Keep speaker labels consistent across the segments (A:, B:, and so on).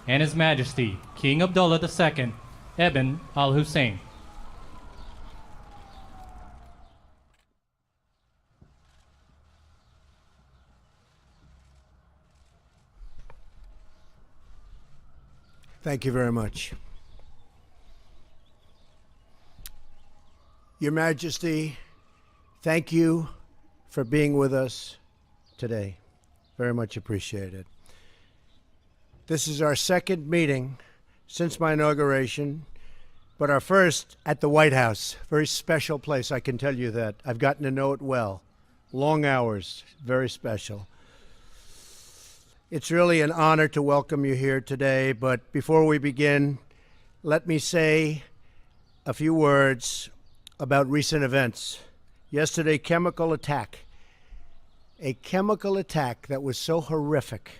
A: and His Majesty, King Abdullah II, Ibn al-Hussein.
B: Thank you very much. Your Majesty, thank you for being with us today. Very much appreciated. This is our second meeting since my inauguration, but our first at the White House. Very special place, I can tell you that. I've gotten to know it well. Long hours, very special. It's really an honor to welcome you here today, but before we begin, let me say a few words about recent events. Yesterday, a chemical attack that was so horrific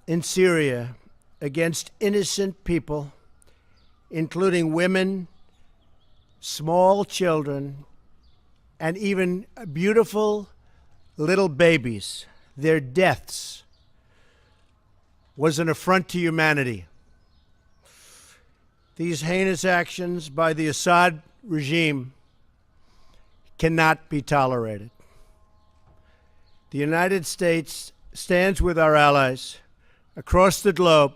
B: in Syria against innocent people, including women, small children, and even beautiful little babies. Their deaths was an affront to humanity. These heinous actions by the Assad regime cannot be tolerated. The United States stands with our allies across the globe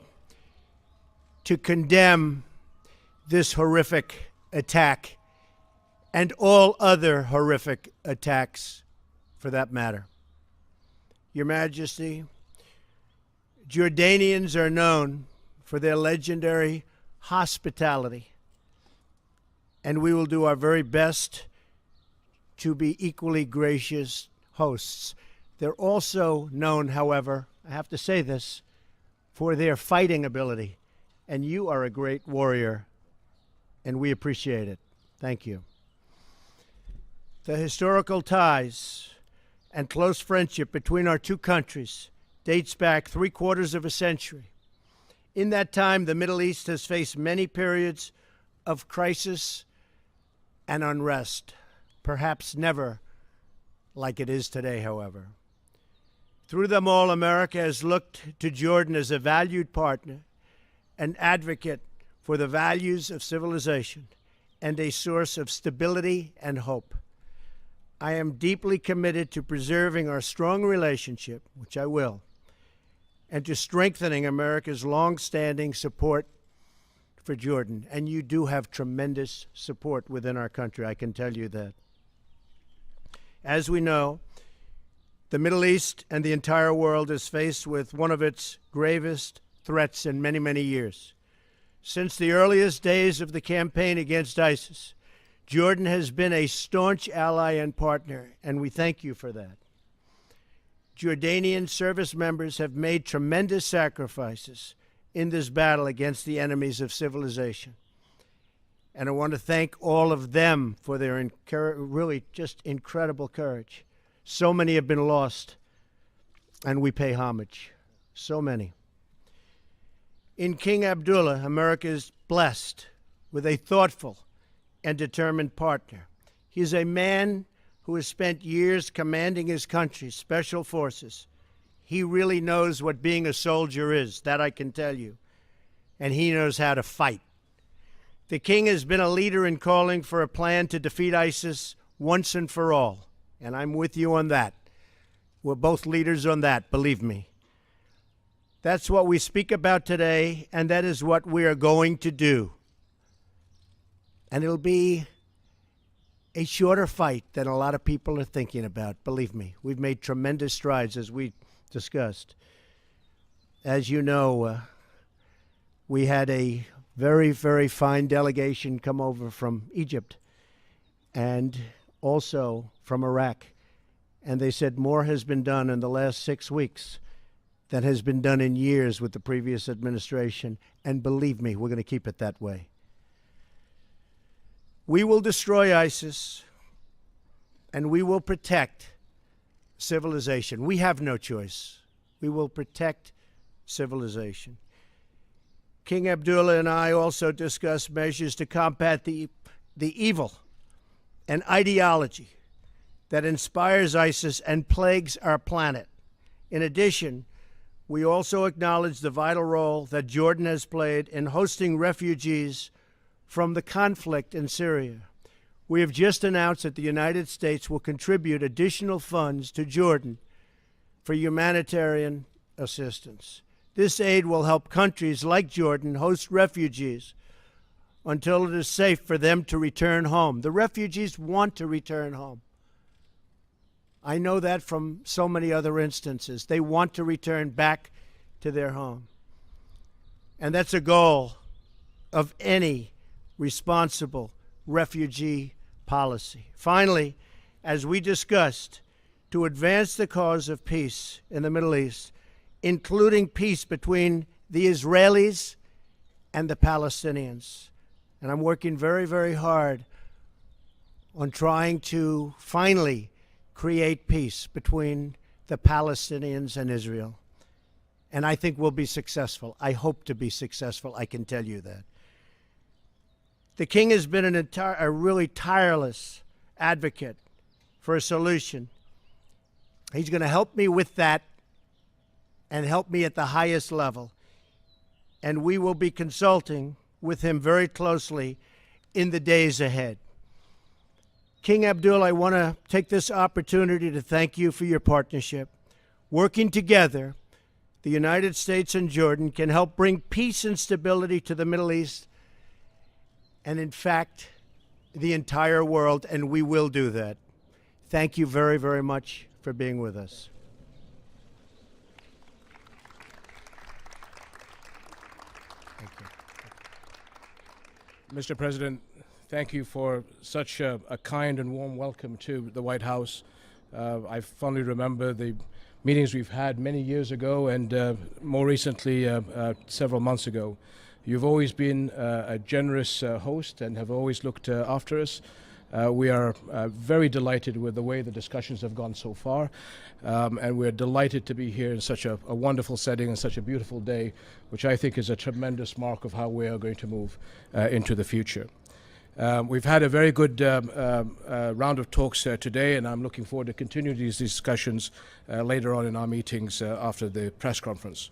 B: to condemn this horrific attack and all other horrific attacks for that matter. Your Majesty, Jordanians are known for their legendary hospitality, and we will do our very best to be equally gracious hosts. They're also known, however, I have to say this, for their fighting ability, and you are a great warrior, and we appreciate it. Thank you. The historical ties and close friendship between our two countries dates back 3/4 of a century. In that time, the Middle East has faced many periods of crisis and unrest, perhaps never like it is today, however. Through them all, America has looked to Jordan as a valued partner, an advocate for the values of civilization, and a source of stability and hope. I am deeply committed to preserving our strong relationship, which I will, and to strengthening America's long-standing support for Jordan. And you do have tremendous support within our country, I can tell you that. As we know, the Middle East and the entire world is faced with one of its gravest threats in many, many years. Since the earliest days of the campaign against ISIS, Jordan has been a staunch ally and partner, and we thank you for that. Jordanian service members have made tremendous sacrifices in this battle against the enemies of civilization. And I want to thank all of them for their really just incredible courage. So many have been lost, and we pay homage. So many. In King Abdullah, America is blessed with a thoughtful and determined partner. He is a man who has spent years commanding his country's special forces. He really knows what being a soldier is, that I can tell you. And he knows how to fight. The king has been a leader in calling for a plan to defeat ISIS once and for all. And I'm with you on that. We're both leaders on that, believe me. That's what we speak about today, and that is what we are going to do. And it'll be a shorter fight than a lot of people are thinking about. Believe me, we've made tremendous strides, as we discussed. As you know, we had a very, very fine delegation come over from Egypt and also from Iraq. And they said more has been done in the last 6 weeks than has been done in years with the previous administration. And believe me, we're going to keep it that way. We will destroy ISIS, and we will protect civilization. We have no choice. We will protect civilization. King Abdullah and I also discussed measures to combat the evil and ideology that inspires ISIS and plagues our planet. In addition, We also acknowledge the vital role that Jordan has played in hosting refugees from the conflict in Syria. We have just announced that the United States will contribute additional funds to Jordan for humanitarian assistance. This aid will help countries like Jordan host refugees until it is safe for them to return home. The refugees want to return home. I know that from so many other instances. They want to return back to their home. And that's a goal of any responsible refugee policy. Finally, as we discussed, to advance the cause of peace in the Middle East, including peace between the Israelis and the Palestinians. And I'm working very, very hard on trying to finally create peace between the Palestinians and Israel. And I think we'll be successful. I hope to be successful, I can tell you that. The King has been a really tireless advocate for a solution. He's going to help me with that and help me at the highest level. And we will be consulting with him very closely in the days ahead. King Abdullah, I want to take this opportunity to thank you for your partnership. Working together, the United States and Jordan can help bring peace and stability to the Middle East and, in fact, the entire world, and we will do that. Thank you very, very much for being with us. Thank you.
C: Mr. President, thank you for such a kind and warm welcome to the White House. I fondly remember the meetings we've had many years ago and more recently several months ago. You've always been a generous host and have always looked after us. We are very delighted with the way the discussions have gone so far, and we're delighted to be here in such a wonderful setting and such a beautiful day, which I think is a tremendous mark of how we are going to move into the future. We've had a very good round of talks today, and I'm looking forward to continuing these discussions later on in our meetings after the press conference.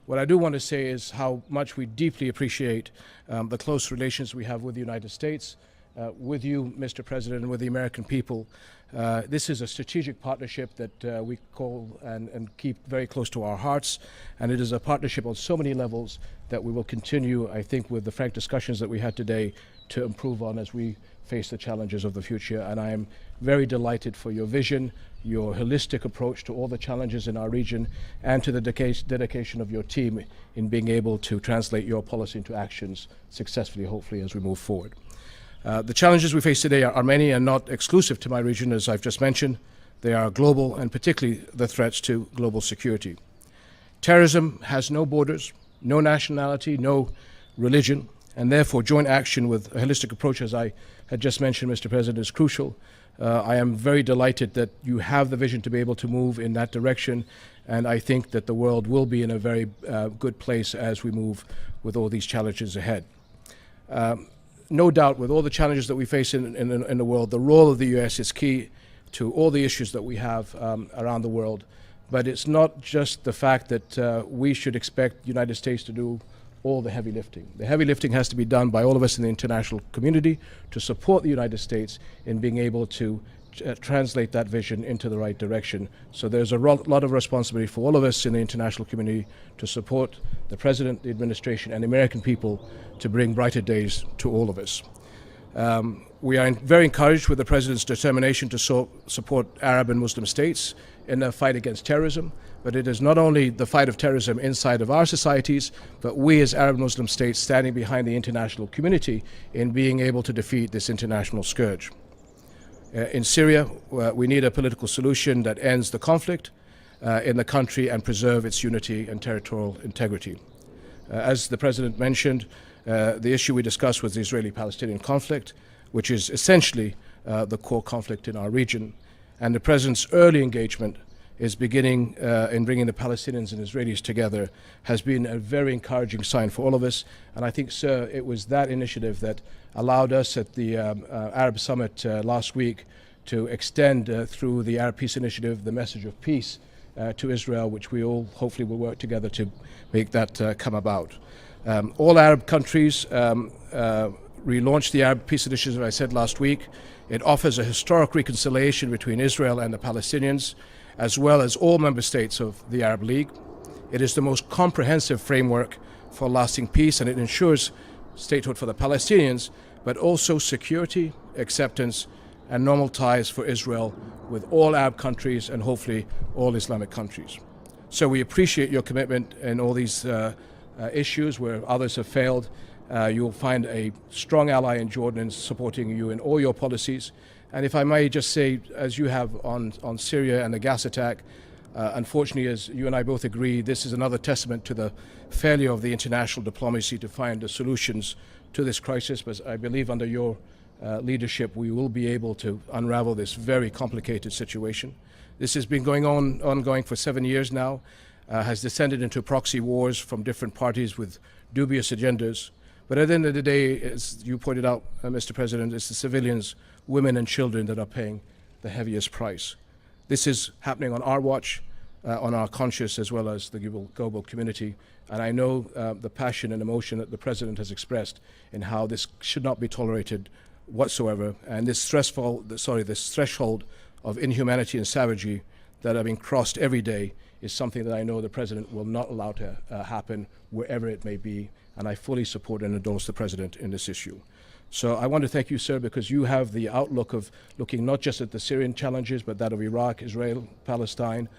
C: What I do want to say is how much we deeply appreciate the close relations we have with the United States, with you, Mr. President, and with the American people. This is a strategic partnership that we call and keep very close to our hearts, and it is a partnership on so many levels that we will continue, I think, with the frank discussions that we had today to improve on as we face the challenges of the future. And I am very delighted for your vision, your holistic approach to all the challenges in our region, and to the dedication of your team in being able to translate your policy into actions successfully, hopefully, as we move forward. The challenges we face today are many and not exclusive to my region, as I've just mentioned. They are global, and particularly the threats to global security. Terrorism has no borders, no nationality, no religion, and therefore joint action with a holistic approach, as I had just mentioned, Mr. President, is crucial. I am very delighted that you have the vision to be able to move in that direction, and I think that the world will be in a very good place as we move with all these challenges ahead. No doubt, with all the challenges that we face in the world, the role of the U.S. is key to all the issues that we have around the world. But it's not just the fact that we should expect the United States to do all the heavy lifting. The heavy lifting has to be done by all of us in the international community to support the United States in being able to translate that vision into the right direction. So there's a lot of responsibility for all of us in the international community to support the President, the administration, and the American people to bring brighter days to all of us. We are very encouraged with the President's determination to support Arab and Muslim states in the fight against terrorism. But it is not only the fight of terrorism inside of our societies, but we as Arab Muslim states standing behind the international community in being able to defeat this international scourge. In Syria, we need a political solution that ends the conflict in the country and preserve its unity and territorial integrity. As the President mentioned, the issue we discussed was the Israeli-Palestinian conflict, which is essentially the core conflict in our region. And the President's early engagement is beginning in bringing the Palestinians and Israelis together has been a very encouraging sign for all of us. And I think, sir, it was that initiative that allowed us at the Arab Summit last week to extend through the Arab Peace Initiative the message of peace to Israel, which we all hopefully will work together to make that come about. All Arab countries relaunched the Arab Peace Initiative, as I said last week. It offers a historic reconciliation between Israel and the Palestinians, as well as all member states of the Arab League. It is the most comprehensive framework for lasting peace, and it ensures statehood for the Palestinians, but also security, acceptance, and normal ties for Israel with all Arab countries and hopefully all Islamic countries. So we appreciate your commitment in all these issues where others have failed. You'll find a strong ally in Jordan in supporting you in all your policies. And if I may just say, as you have on Syria and the gas attack, unfortunately, as you and I both agree, this is another testament to the failure of the international diplomacy to find the solutions to this crisis. But I believe under your leadership, we will be able to unravel this very complicated situation. This has been ongoing for 7 years now, has descended into proxy wars from different parties with dubious agendas. But at the end of the day, as you pointed out, Mr. President, it's the civilians, women and children that are paying the heaviest price. This is happening on our watch, on our conscience, as well as the global community. And I know the passion and emotion that the President has expressed in how this should not be tolerated whatsoever. And this threshold of inhumanity and savagery that are being crossed every day is something that I know the President will not allow to happen wherever it may be. And I fully support and endorse the President in this issue. So I want to thank you, sir, because you have the outlook of looking not just at the Syrian challenges, but that of Iraq, Israel, Palestine,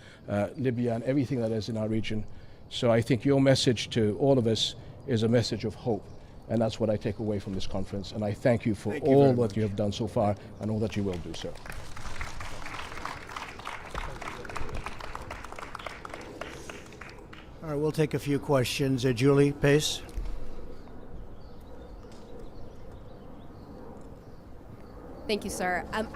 C: Libya, and everything that is in our region. So I think your message to all of us is a message of hope. And that's what I take away from this conference. And I thank you for all that you have done so far and all that you will do, sir.
B: All right, we'll take a few questions. Julie Pace.
D: Thank you, sir. I have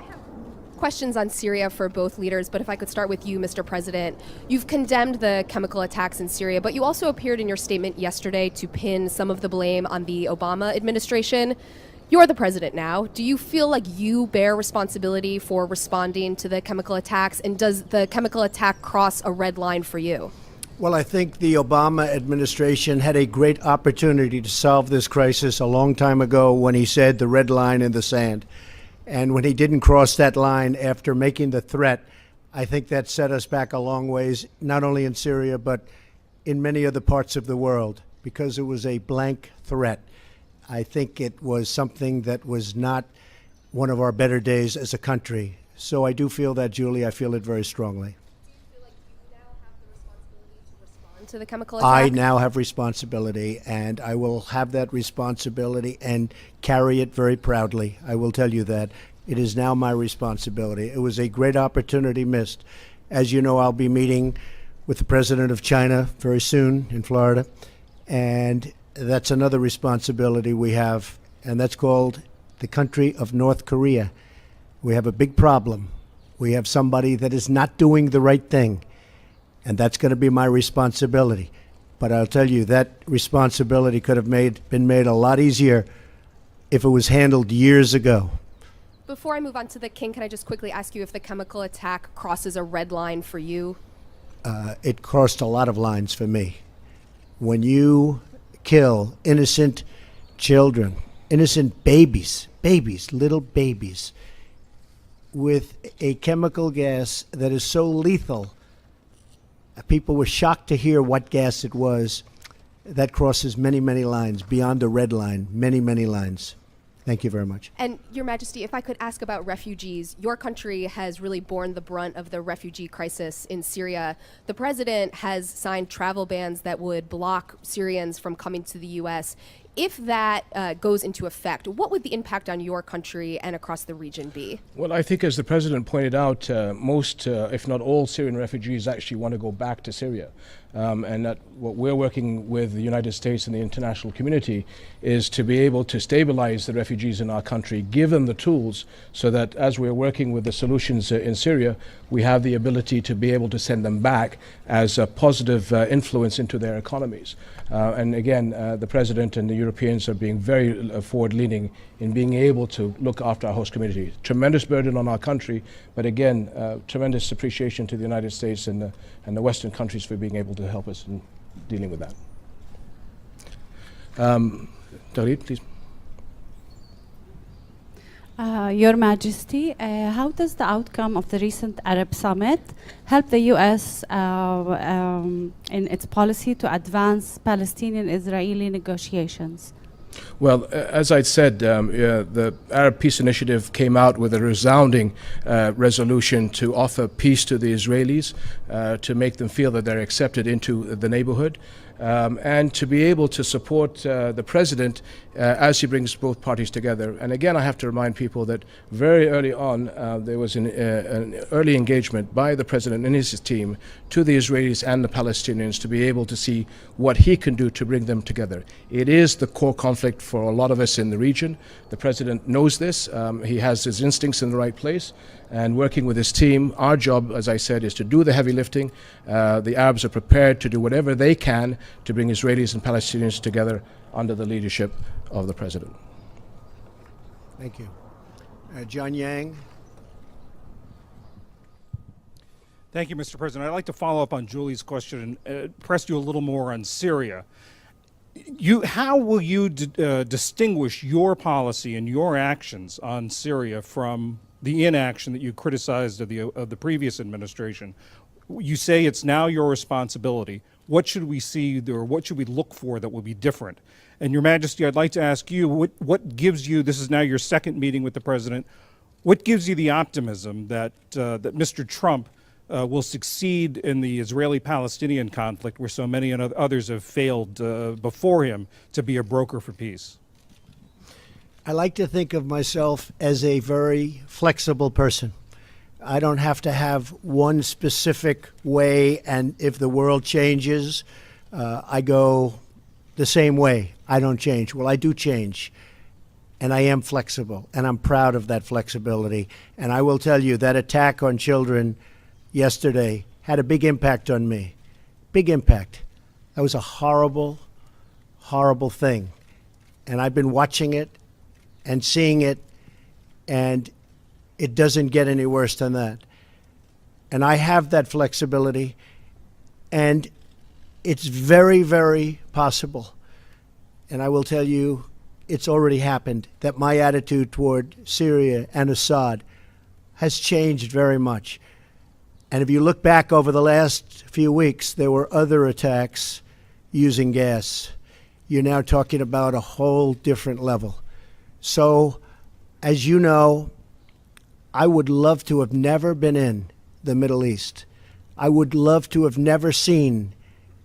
D: questions on Syria for both leaders, but if I could start with you, Mr. President. You've condemned the chemical attacks in Syria, but you also appeared in your statement yesterday to pin some of the blame on the Obama administration. You're the president now. Do you feel like you bear responsibility for responding to the chemical attacks, and does the chemical attack cross a red line for you?
B: Well, I think the Obama administration had a great opportunity to solve this crisis a long time ago when he said the red line in the sand. And when he didn't cross that line after making the threat, I think that set us back a long ways, not only in Syria, but in many other parts of the world, because it was a blank threat. I think it was something that was not one of our better days as a country. So I do feel that, Julie. I feel it very strongly.
D: Do you feel like you now have the responsibility to respond to the chemical attack?
B: I now have responsibility, and I will have that responsibility and carry it very proudly. I will tell you that. It is now my responsibility. It was a great opportunity missed. As you know, I'll be meeting with the president of China very soon in Florida, and that's another responsibility we have, and that's called the country of North Korea. We have a big problem. We have somebody that is not doing the right thing, and that's going to be my responsibility. But I'll tell you, that responsibility could have been made a lot easier if it was handled years ago.
D: Before I move on to the king, can I just quickly ask you if the chemical attack crosses a red line for you?
B: It crossed a lot of lines for me. When you kill innocent children, innocent babies, little babies, with a chemical gas that is so lethal, people were shocked to hear what gas it was. That crosses many, many lines, beyond the red line, many, many lines. Thank you very much.
D: And Your Majesty, if I could ask about refugees, your country has really borne the brunt of the refugee crisis in Syria. The president has signed travel bans that would block Syrians from coming to the U.S. If that goes into effect, what would the impact on your country and across the region be?
C: Well, I think as the president pointed out, most, if not all, Syrian refugees actually want to go back to Syria. And that what we're working with the United States and the international community is to be able to stabilize the refugees in our country, give them the tools so that as we're working with the solutions in Syria, we have the ability to be able to send them back as a positive influence into their economies. And again, the president and the Europeans are being very forward-leaning in being able to look after our host community. Tremendous burden on our country, but again, tremendous appreciation to the United States and the Western countries for being able to help us in dealing with that. Dalit, please.
E: Your Majesty, how does the outcome of the recent Arab summit help the U.S. In its policy to advance Palestinian-Israeli negotiations?
C: Well, as I said, the Arab Peace Initiative came out with a resounding resolution to offer peace to the Israelis, to make them feel that they're accepted into the neighborhood, and to be able to support the president as he brings both parties together. And again, I have to remind people that very early on, there was an early engagement by the president and his team to the Israelis and the Palestinians to be able to see what he can do to bring them together. It is the core conflict for a lot of us in the region. The president knows this. He has his instincts in the right place. And working with his team, our job, as I said, is to do the heavy lifting. The Arabs are prepared to do whatever they can to bring Israelis and Palestinians together under the leadership of the president.
B: Thank you. John Yang.
F: Thank you, Mr. President. I'd like to follow up on Julie's question and press you a little more on Syria. How will you distinguish your policy and your actions on Syria from the inaction that you criticized of the previous administration? You say it's now your responsibility. What should we see, or what should we look for that will be different? And Your Majesty, I'd like to ask you, what gives you, this is now your second meeting with the president, what gives you the optimism that Mr. Trump will succeed in the Israeli-Palestinian conflict, where so many others have failed before him, to be a broker for peace?
B: I like to think of myself as a very flexible person. I don't have to have one specific way, and if the world changes, I go the same way. I don't change. Well, I do change, and I am flexible, and I'm proud of that flexibility. And I will tell you that attack on children yesterday had a big impact on me. Big impact. That was a horrible, horrible thing. And I've been watching it and seeing it, and it doesn't get any worse than that. And I have that flexibility, and it's very, very possible, and I will tell you it's already happened, that my attitude toward Syria and Assad has changed very much. And if you look back over the last few weeks, there were other attacks using gas. You're now talking about a whole different level. So, as you know, I would love to have never been in the Middle East. I would love to have never seen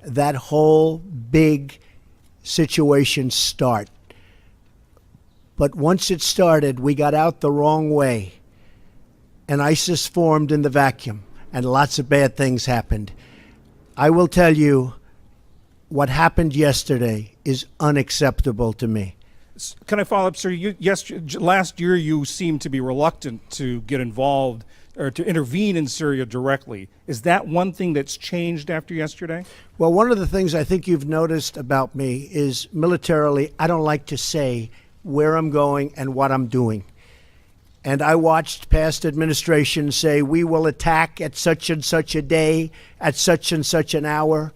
B: that whole big situation start. But once it started, we got out the wrong way, and ISIS formed in the vacuum, and lots of bad things happened. I will tell you, what happened yesterday is unacceptable to me.
F: Can I follow up, sir? Last year you seemed to be reluctant to get involved or to intervene in Syria directly. Is that one thing that's changed after yesterday?
B: Well, one of the things I think you've noticed about me is militarily, I don't like to say where I'm going and what I'm doing. And I watched past administrations say, we will attack at such and such a day, at such and such an hour.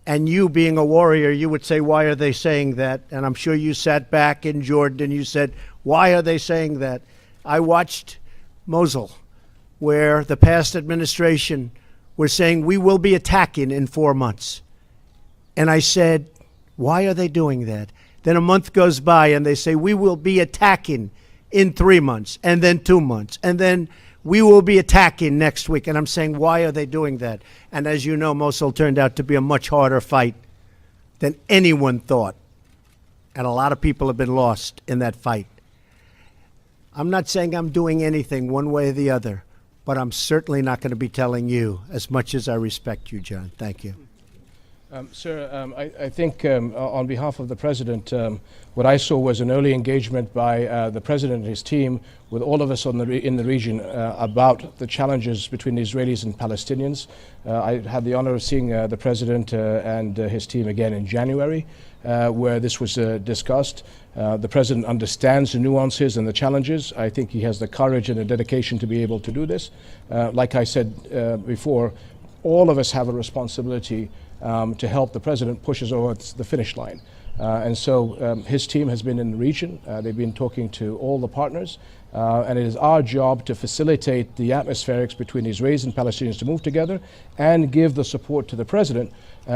B: And you, being a warrior, you would say, why are they saying that? And I'm sure you sat back in Jordan and you said, why are they saying that? I watched Mosul, where the past administration was saying, we will be attacking in 4 months. And I said, why are they doing that? Then a month goes by and they say, we will be attacking in 3 months, and then 2 months, and then we will be attacking next week. And I'm saying, why are they doing that? And as you know, Mosul turned out to be a much harder fight than anyone thought. And a lot of people have been lost in that fight. I'm not saying I'm doing anything one way or the other, but I'm certainly not going to be telling you, as much as I respect you, John. Thank you.
C: Sir, I think on behalf of the President, what I saw was an early engagement by the President and his team with all of us in the region about the challenges between the Israelis and Palestinians. I had the honor of seeing the President and his team again in January, where this was discussed. The President understands the nuances and the challenges. I think he has the courage and the dedication to be able to do this. Like I said before, all of us have a responsibility to help the President push us over the finish line. And so his team has been in the region. They've been talking to all the partners. And it is our job to facilitate the atmospherics between Israelis and Palestinians to move together and give the support to the President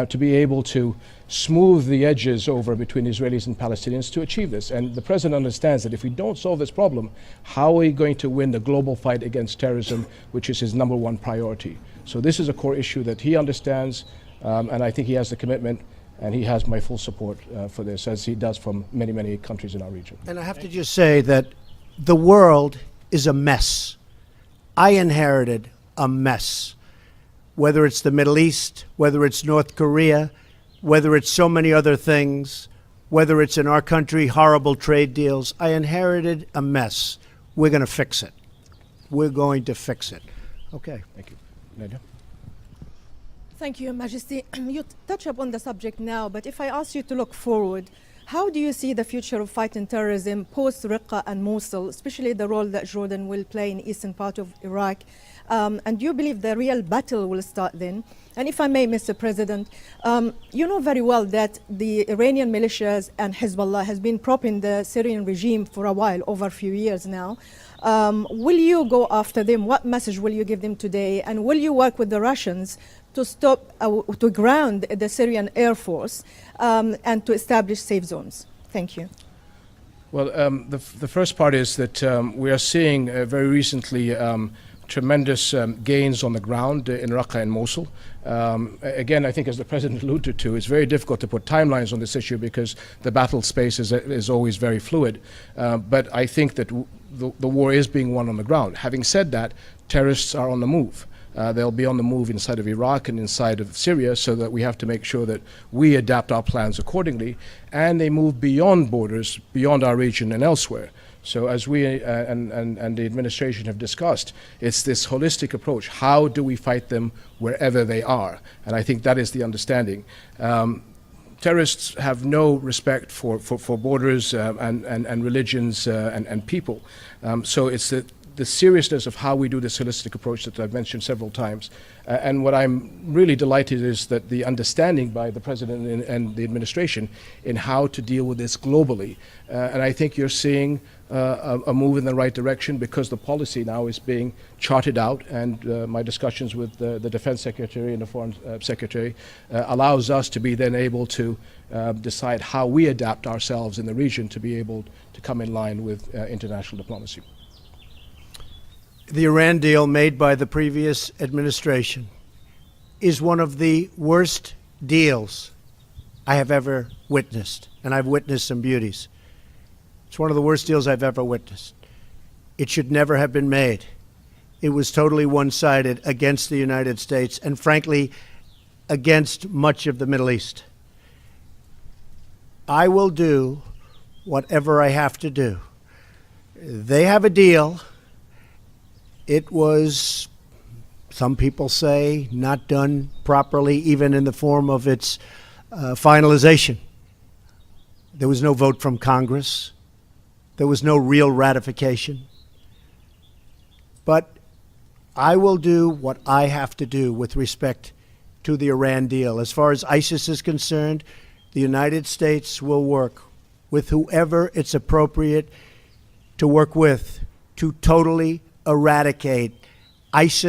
C: to be able to smooth the edges over between Israelis and Palestinians to achieve this. And the President understands that if we don't solve this problem, how are we going to win the global fight against terrorism, which is his #1 priority? So this is a core issue that he understands. And I think he has the commitment, and he has my full support for this, as he does from many, many countries in our region.
B: And I have to just say that the world is a mess. I inherited a mess. Whether it's the Middle East, whether it's North Korea, whether it's so many other things, whether it's in our country, horrible trade deals, I inherited a mess. We're going to fix it. We're going to fix it. Okay.
C: Thank you. Nadia?
G: Thank you, Your Majesty. You touch upon the subject now, but if I ask you to look forward, how do you see the future of fighting terrorism post-Raqqa and Mosul, especially the role that Jordan will play in the eastern part of Iraq? And do you believe the real battle will start then? And if I may, Mr. President, you know very well that the Iranian militias and Hezbollah has been propping the Syrian regime for a while, over a few years now. Will you go after them? What message will you give them today? And will you work with the Russians to stop, to ground the Syrian Air Force and to establish safe zones? Thank you.
C: Well, the first part is that we are seeing very recently tremendous gains on the ground in Raqqa and Mosul. Again, I think as the President alluded to, it's very difficult to put timelines on this issue because the battle space is always very fluid. But I think that the war is being won on the ground. Having said that, terrorists are on the move. They'll be on the move inside of Iraq and inside of Syria, so that we have to make sure that we adapt our plans accordingly, and they move beyond borders, beyond our region and elsewhere. So as we and the administration have discussed, it's this holistic approach. How do we fight them wherever they are? And I think that is the understanding. Terrorists have no respect for borders and religions and people. So it's the seriousness of how we do this holistic approach that I've mentioned several times. And what I'm really delighted is that the understanding by the President and the administration in how to deal with this globally. And I think you're seeing a move in the right direction because the policy now is being charted out, and my discussions with the Defense Secretary and the Foreign Secretary allows us to be then able to decide how we adapt ourselves in the region to be able to come in line with international diplomacy.
B: The Iran deal made by the previous administration is one of the worst deals I have ever witnessed, and I've witnessed some beauties. It's one of the worst deals I've ever witnessed. It should never have been made. It was totally one-sided against the United States and, frankly, against much of the Middle East. I will do whatever I have to do. They have a deal. It was, some people say, not done properly, even in the form of its finalization. There was no vote from Congress. There was no real ratification. But I will do what I have to do with respect to the Iran deal. As far as ISIS is concerned, the United States will work with whoever it's appropriate to work with to totally eradicate ISIS